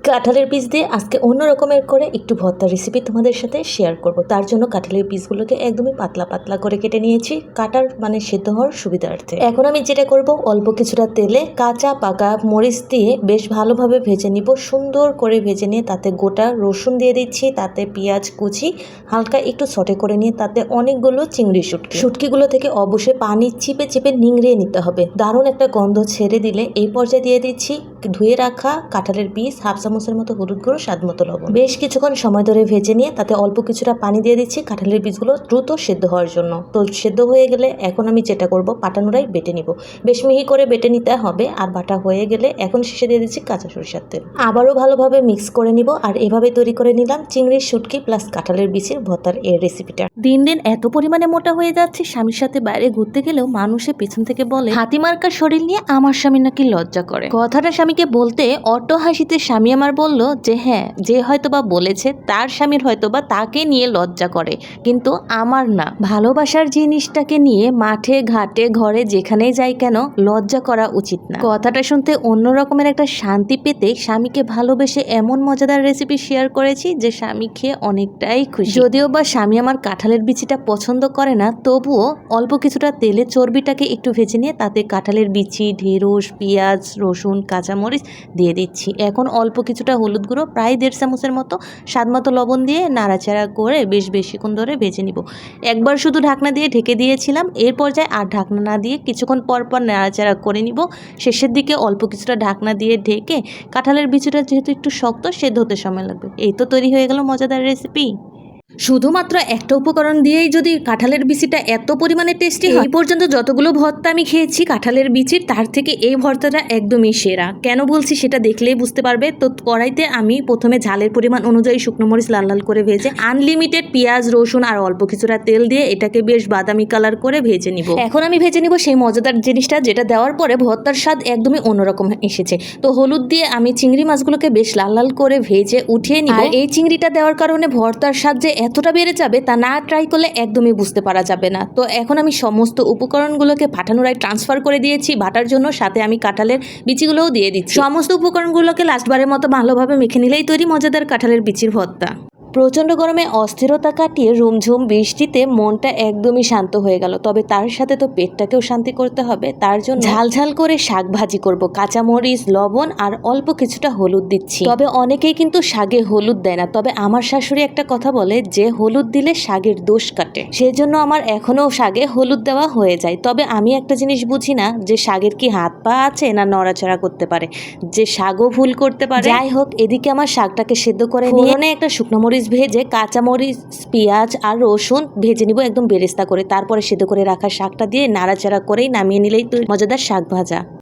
কাঁঠালের পিস দিয়ে আজকে অন্য রকমের করে একটু ভর্তার রেসিপি তোমাদের সাথে শেয়ার করব। তার জন্য কাঁঠালের পিসগুলোকে একদমই পাতলা পাতলা করে কেটে নিয়েছি, কাটার মানে সেদ্ধ হওয়ার সুবিধার্থে। এখন আমি যেটা করব, অল্প কিছুটা তেলে কাঁচা পাকা মরিচ দিয়ে বেশ ভালোভাবে ভেজে নিব। সুন্দর করে ভেজে নিয়ে তাতে গোটা রসুন দিয়ে দিচ্ছি, তাতে পেঁয়াজ কুচি হালকা একটু সটে করে নিয়ে তাতে অনেকগুলো চিংড়ি শুটকিগুলো থেকে অবশ্যই পানি চিপে চিপে নিংড়িয়ে নিতে হবে। দারুণ একটা গন্ধ ছেড়ে দিলে এই পর্যায়ে দিয়ে দিচ্ছি ধুয়ে রাখা কাঁঠালের পিস, হাফ চামচের মতো হলুদ গুঁড়ো, স্বাদ মতো লবণ। বেশ কিছুক্ষণ সময় ধরে ভেজে নিয়ে তাতে অল্প কিছুটা পানি দিয়ে দিচ্ছি কাঁঠালের পিসগুলো দ্রুত সেদ্ধ হওয়ার জন্য। তো সেদ্ধ হয়ে গেলে এখন আমি যেটা করব, পাটানোড়ায় বেটে নিব। বেশ মিহি করে বেটে নিতে হবে। আর বাটা হয়ে গেলে এখন শেষে দিয়ে দিচ্ছি কাঁচা সরিষার তেল। আবারও ভালোভাবে মিক্স করে নিব। আর এভাবে তৈরি করে নিলাম চিংড়ির শুটকি প্লাস কাঁঠালের বিচির ভর্তার এই রেসিপিটা। দিন দিন এত পরিমাণে মোটা হয়ে যাচ্ছে, স্বামীর সাথে বাইরে ঘুরতে গেলেও মানুষের পেছন থেকে বলে হাতিমার্কার শরীর নিয়ে আমার স্বামী নাকি লজ্জা করে। কথাটা স্বামীকে বলতে অট্ট হাসিতে স্বামী আমার বলল যে হ্যাঁ, যে হয়তোবা বলেছে তার স্বামীর হয়তোবা তাকে নিয়ে লজ্জা করে, কিন্তু আমার না। ভালোবাসার জিনিসটাকে নিয়ে মাঠে ঘাটে ঘরে যেখানেই যাই কেন লজ্জা করা উচিত না। কথাটা শুনতে অন্য রকমের একটা শান্তি পেতে স্বামীকে ভালোবেসে এমন মজাদার রেসিপি শেয়ার করেছি যে স্বামী খেয়ে অনেকটাই খুশি। যদিও বা স্বামী আমার কাঁঠালের বিচিটা পছন্দ করে না, তবুও অল্প কিছুটা তেলে চর্বিটাকে একটু ভেজে নিয়ে তাতে কাঁঠালের বিচি, ঢেঁড়স, পেঁয়াজ, রসুন, কাঁচামরিচ দিয়ে দিচ্ছি। এখন অল্প কিছুটা হলুদ গুঁড়ো, প্রায় 1.5 চামচের মতো, স্বাদ মতো লবণ দিয়ে নাড়াচাড়া করে বেশ বেশিক্ষণ ধরে ভেজে নিব। একবার শুধু ঢাকনা দিয়ে ঢেকে দিয়েছিলাম, এর পর্যায়ে আর ঢাকনা না দিয়ে কিছুক্ষণ পর পর নাড়াচাড়া করে নিব। শেষের দিকে অল্প কিছুটা ঢাকনা দিয়ে ঢেকে, কাঁঠালের বিচিটা যেহেতু একটু শক্ত, সেদ্ধ হতে সময় লাগবে। এই তো তৈরি হয়ে গেল মজাদার রেসিপি। শুধুমাত্র একটা উপকরণ দিয়েই যদি কাঁঠালের বিচিটা এত পরিমাণে টেস্টি হয়, এই পর্যন্ত যতগুলো ভর্তা আমি খেয়েছি কাঁঠালের বিচির, তার থেকে এই ভর্তাটা একদমই সেরা। কেন বলছি সেটা দেখলেই বুঝতে পারবে। তো কড়াইতে আমি প্রথমে ঝালের পরিমাণ অনুযায়ী শুকনো মরিচ লাল লাল করে ভেজে আনলিমিটেড পেঁয়াজ, রসুন আর অল্প কিছুটা তেল দিয়ে এটাকে বেশ বাদামি কালার করে ভেজে নিব। এখন আমি ভেজে নিব সেই মজাদার জিনিসটা, যেটা দেওয়ার পরে ভর্তার স্বাদ একদমই অন্যরকম এসেছে। তো হলুদ দিয়ে আমি চিংড়ি মাছগুলোকে বেশ লাল লাল করে ভেজে উঠিয়ে নিব। আর এই চিংড়িটা দেওয়ার কারণে ভর্তার স্বাদ যে এতটা বেড়ে যাবে তা না ট্রাই করলে একদমই বুঝতে পারা যাবে না। তো এখন আমি সমস্ত উপকরণগুলোকে পাটানোড়ায় ট্রান্সফার করে দিয়েছি বাটার জন্য, সাথে আমি কাঁঠালের বিচিগুলোও দিয়ে দিচ্ছি। সমস্ত উপকরণগুলোকে লাস্টবারের মতো ভালোভাবে মেখে নিলেই তৈরি মজাদার কাঁঠালের বিচির ভর্তা। প্রচণ্ড গরমে অস্থিরতা কাটিয়ে রুমঝুম বৃষ্টিতে মনটা একদমই শান্ত হয়ে গেল। তবে তার সাথে তো পেটটাকেও শান্তি করতে হবে। তার জন্য ঝাল ঝাল করে শাক ভাজি করব। কাঁচামরিচ, লবণ আর অল্প কিছুটা হলুদ দিচ্ছি। তবে অনেকেই কিন্তু শাকে হলুদ দেয় না। তবে আমার শাশুড়ি একটা কথা বলে যে হলুদ দিলে শাকের দোষ কাটে, সেজন্য আমার এখনো শাকে হলুদ দেওয়া হয়ে যায়। তবে আমি একটা জিনিস বুঝি না, যে শাকের কি হাত পা আছে না নড়াচড়া করতে পারে, যে শাকও ভুল করতে পারে। যাই হোক, এদিকে আমার শাকটাকে সেদ্ধ করে নিয়ে একটা শুকনো মরিচ ভেজে কাঁচামরিচ, পেঁয়াজ আর রসুন ভেজে নিব একদম বেরেস্তা করে। তারপরে সেদ্ধ করে রাখা শাকটা দিয়ে নাড়াচাড়া করেই নামিয়ে নিলেই তো মজাদার শাক ভাজা।